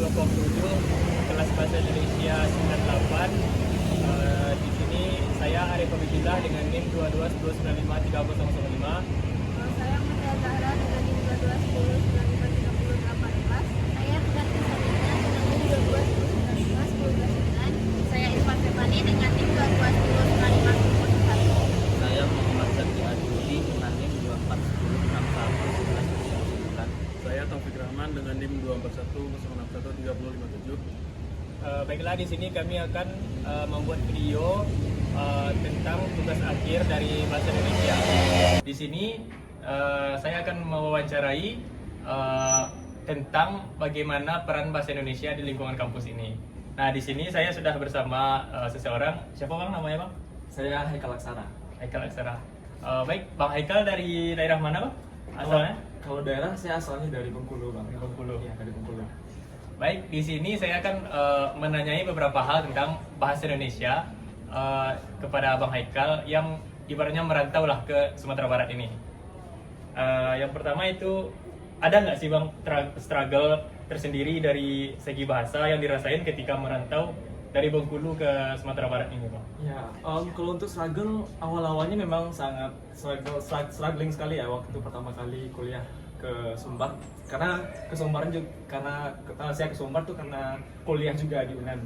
kelompok 7 kelas bahasa Indonesia 98. Di sini saya Arif Abidillah dengan NIM 2210953005. Saya Mutiara Zahra dengan NIM 2210953018. Saya Tegar Kristalina dengan NIM 2210951029. Saya Irfan Febani dengan NIM 2210951011. Saya Muhammad Zaki Aduli dengan NIM 24106111. Saya Taufik Rahman dengan NIM 2410613057. Baiklah, di sini kami akan membuat video tentang tugas akhir dari bahasa Indonesia. Di sini saya akan mewawancarai tentang bagaimana peran bahasa Indonesia di lingkungan kampus ini. Nah, di sini saya sudah bersama seseorang. Siapa Bang namanya Bang? Saya Haikal Aksara. Haikal Aksara. Baik, Bang Haikal dari daerah mana Bang? Asalnya? Kalau daerah saya asalnya dari Bengkulu, Bang. Dari Bengkulu. Iya, dari Bengkulu. Baik, di sini saya akan menanyai beberapa hal tentang bahasa Indonesia kepada Abang Haikal yang ibaratnya merantau lah ke Sumatera Barat ini. Yang pertama itu, ada nggak sih Bang struggle tersendiri dari segi bahasa yang dirasain ketika merantau dari Bengkulu ke Sumatera Barat ini Bang? Ya, kalau untuk struggle awal-awalnya memang sangat struggling sekali ya waktu pertama kali kuliah ke Sumbar. Karena ke Sumbar juga karena saya ke Sumbar tuh karena kuliah juga di UNAN.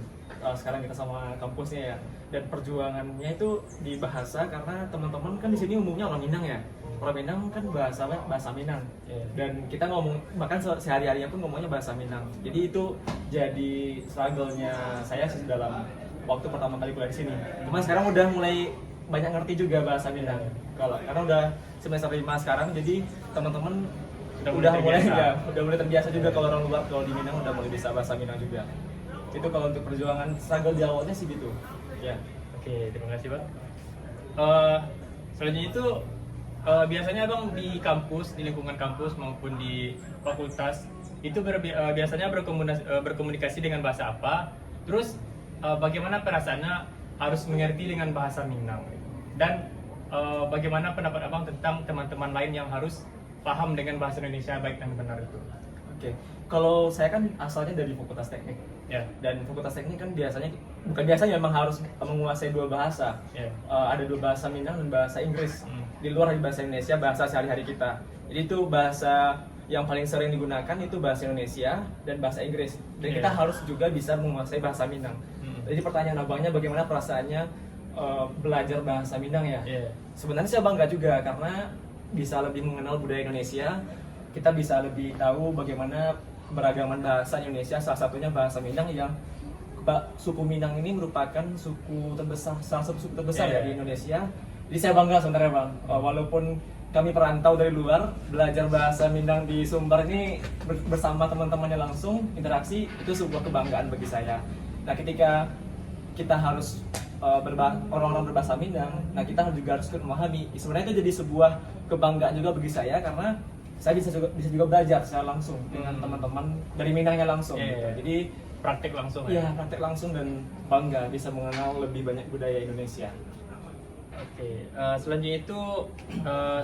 Sekarang kita sama kampusnya ya. Dan perjuangannya itu di bahasa karena teman-teman kan di sini umumnya orang Minang ya. Orang Minang kan bahasa Minang. Dan kita ngomong bahkan sehari-harinya pun ngomongnya bahasa Minang. Jadi itu jadi struggle-nya saya sih dalam waktu pertama kali kuliah di sini. Cuma sekarang udah mulai banyak ngerti juga bahasa Minang. Karena udah semester 5 sekarang, jadi teman-teman udah mulai terbiasa juga kalau orang luar, kalau di Minang udah mulai bisa bahasa Minang juga. Itu kalau untuk perjuangan struggle di awalnya sih gitu. Ya. Oke, terima kasih Bang. Selanjutnya itu biasanya Bang di kampus, di lingkungan kampus maupun di fakultas itu biasanya berkomunikasi dengan bahasa apa? Terus bagaimana perasaannya harus mengerti dengan bahasa Minang? Dan bagaimana pendapat Abang tentang teman-teman lain yang harus paham dengan bahasa Indonesia baik dan benar itu? Oke. Kalau saya kan asalnya dari Fakultas Teknik. Ya. Dan Fakultas Teknik kan bukan biasanya memang harus menguasai dua bahasa. Ya. Ada dua bahasa Minang dan bahasa Inggris. Di luar dari bahasa Indonesia, bahasa sehari-hari kita. Jadi itu bahasa yang paling sering digunakan itu bahasa Indonesia dan bahasa Inggris. Dan kita harus juga bisa menguasai bahasa Minang. Jadi pertanyaan abangnya bagaimana perasaannya belajar bahasa Minang ya? Sebenarnya saya bangga juga karena bisa lebih mengenal budaya Indonesia. Kita bisa lebih tahu bagaimana keberagaman bahasa Indonesia, salah satunya bahasa Minang yang suku Minang ini merupakan suku terbesar, salah satu suku terbesar ya di Indonesia. Jadi saya bangga sebenarnya Bang, walaupun kami perantau dari luar, belajar bahasa Minang di Sumbar ini bersama teman-temannya langsung, interaksi, itu sebuah kebanggaan bagi saya. Nah ketika kita harus orang-orang berbahasa Minang, nah kita juga harus memahami. Sebenarnya itu jadi sebuah kebanggaan juga bagi saya karena saya bisa juga belajar secara langsung dengan teman-teman dari Minangnya langsung. Gitu. Jadi praktek langsung ya? Iya, praktek langsung dan bangga bisa mengenal lebih banyak budaya Indonesia. Oke, selanjutnya itu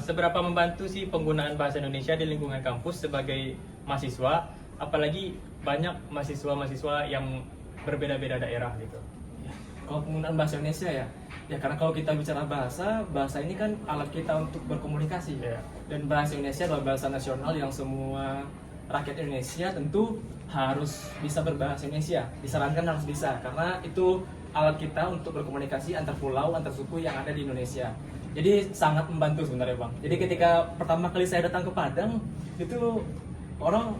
seberapa membantu sih penggunaan bahasa Indonesia di lingkungan kampus sebagai mahasiswa, apalagi banyak mahasiswa-mahasiswa yang berbeda-beda daerah gitu. Kalau penggunaan bahasa Indonesia ya karena kalau kita bicara bahasa ini kan alat kita untuk berkomunikasi. Dan bahasa Indonesia adalah bahasa nasional yang semua rakyat Indonesia tentu harus bisa berbahasa Indonesia. Disarankan harus bisa karena itu alat kita untuk berkomunikasi antar pulau, antar suku yang ada di Indonesia. Jadi sangat membantu sebenarnya Bang. Jadi ketika pertama kali saya datang ke Padang itu orang,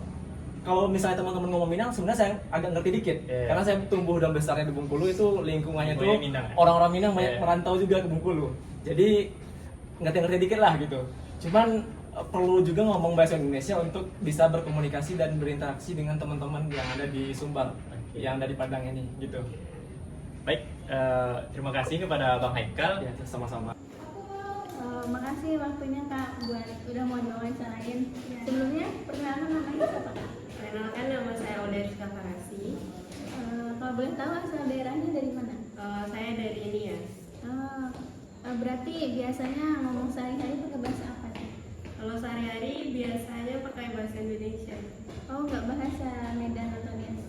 kalau misalnya teman-teman ngomong Minang, sebenarnya saya agak ngerti dikit. Karena saya tumbuh dan besarnya di Bengkulu, itu lingkungannya tuh orang-orang Minang banyak merantau juga ke Bengkulu. Jadi ngerti-ngerti dikit lah gitu. Cuman perlu juga ngomong bahasa Indonesia untuk bisa berkomunikasi dan berinteraksi dengan teman-teman yang ada di Sumbar, yang ada di Padang ini gitu. Baik, terima kasih kepada Bang Haikal. Ya, sama-sama. Makasih waktunya Kak buat udah mau diwawancarain. Sebelumnya perkenalkan namanya siapa Kak? Perkenalkan, nama saya Oda Rizka Farasi. Kalau boleh tahu asal daerahnya dari mana? Saya dari Nias. Berarti biasanya ngomong sehari-hari pakai bahasa apa sih? Kalau sehari-hari biasanya pakai bahasa Indonesia. Oh, nggak bahasa Medan atau Nias?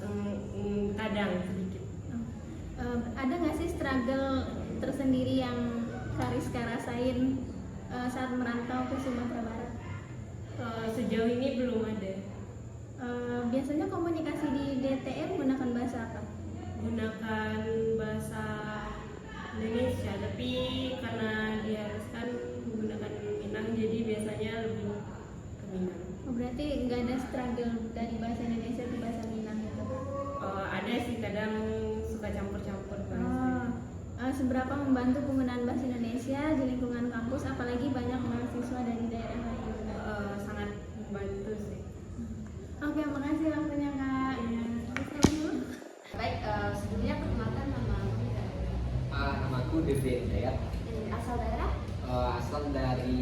saat merantau ke Sumatera Barat? Sejauh ini belum ada. Biasanya komunikasi di DTE menggunakan bahasa apa? Gunakan bahasa Indonesia, tapi karena diharuskan menggunakan Minang, jadi biasanya lebih ke Minang. Berarti nggak ada struggle dari bahasa Indonesia ke bahasa Minang gitu? Ada sih, kadang suka campur-campur bahasa. Seberapa membantu penggunaan bahasa Indonesia di lingkungan kampus, apalagi banyak mahasiswa dari daerah lain? Sangat membantu sih. Oke, makasih waktunya Kak. Baik, sebelumnya perkenalkan nama aku. Nama aku Devi Hidayat, Asal daerah? asal dari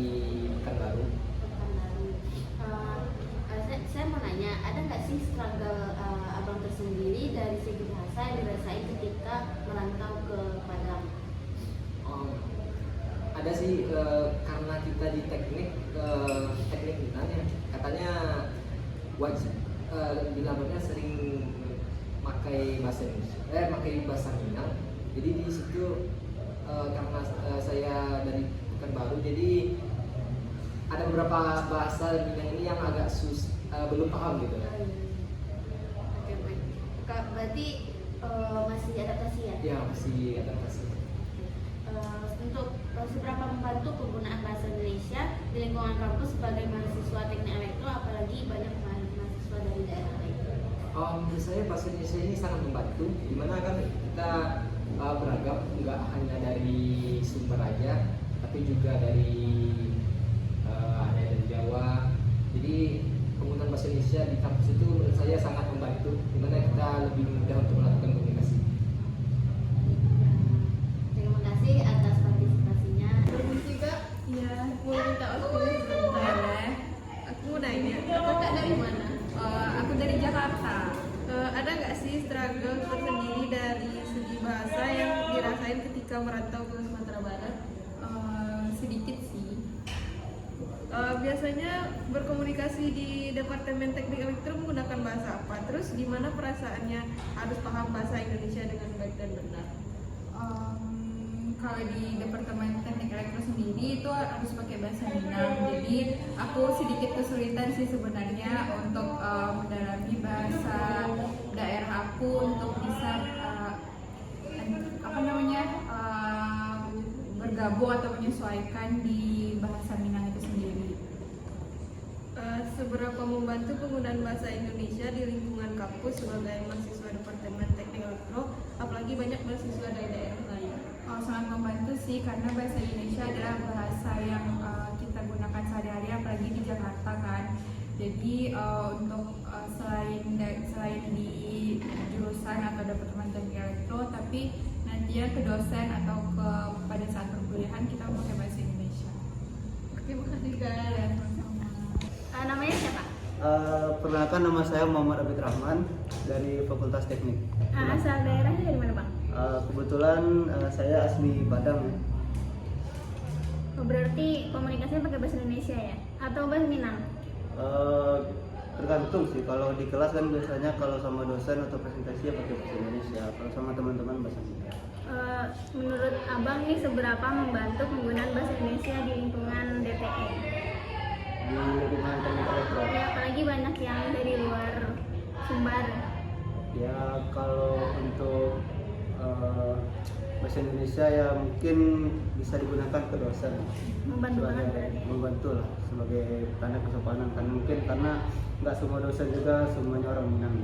Pekanbaru. Pekanbaru. Saya mau nanya, ada nggak sih struggle abang tersendiri dari segi bahasa yang dirasain ketika merantau ke Padang? Ada sih, karena kita di teknik Minang ya, katanya wajib bilangannya sering pakai bahasa Indonesia, pakai bahasa Minang. Jadi di situ karena saya dari Pekanbaru, jadi ada beberapa bahasa Minang ini yang agak belum paham gitu. Oke, baik. Kak, berarti masih adaptasi ya? Ya masih adaptasi. Untuk seberapa membantu penggunaan bahasa Indonesia di lingkungan kampus sebagai mahasiswa teknik elektro, apalagi banyak mahasiswa dari daerah lain? Menurut saya bahasa Indonesia ini sangat membantu, dimana kan kita beragam, nggak hanya dari Sumber aja, tapi juga ada dari Jawa. Jadi penggunaan bahasa Indonesia di kampus itu menurut saya sangat membantu, dimana kita lebih mudah untuk melakukan komunikasi. Terima kasih atas partisipasinya. Permisi Kak. Iya, boleh minta waktunya sebentar? Aku mau nanya, Kakak dari mana? aku dari Jakarta. Ada nggak sih struggle tersendiri dari segi bahasa yang dirasain ketika merantau ke Sumatera Barat? Sedikit sih. Biasanya berkomunikasi di Departemen Teknik Elektro menggunakan bahasa apa? Terus gimana perasaannya harus paham bahasa Indonesia dengan baik dan benar? Kalau di Departemen Teknik Elektro sendiri itu harus pakai bahasa Minang. Jadi aku sedikit kesulitan sih sebenarnya untuk mendalami bahasa daerah aku untuk bisa bergabung atau menyesuaikan di bahasa Minang itu sendiri. Seberapa membantu penggunaan bahasa Indonesia di lingkungan kampus sebagai mahasiswa Departemen Teknik Elektro, apalagi banyak mahasiswa dari daerah lain? Sangat membantu sih, karena bahasa Indonesia adalah bahasa yang kita gunakan sehari-hari, apalagi di Jakarta kan. Jadi untuk selain di jurusan atau Departemen Teknik Elektro, tapi nantinya ke dosen atau pada saat perkuliahan kita memakai bahasa Indonesia. Oke, makasih Ya, Kak. sama-sama. Namanya siapa? Perkenalkan, nama saya Muhammad Abid Rahman dari Fakultas Teknik. Asal daerahnya dari mana Bang? Kebetulan saya asli Padang. Berarti komunikasinya pakai bahasa Indonesia ya? Atau bahasa Minang? Tergantung sih, kalau di kelas kan biasanya kalau sama dosen atau presentasi ya pakai bahasa Indonesia, kalau sama teman-teman bahasa Minang. Menurut Abang nih seberapa membantu penggunaan bahasa Indonesia di lingkungan DTE? Di lingkungan teknik elektro. Ya, apalagi banyak yang dari luar Sumbar. Ya kalau untuk bahasa Indonesia ya mungkin bisa digunakan ke dosen. Membantu banget Sebagai- berarti. membantu lah sebagai tanda kesopanan kan, mungkin karena nggak semua dosen juga semuanya orang Minang.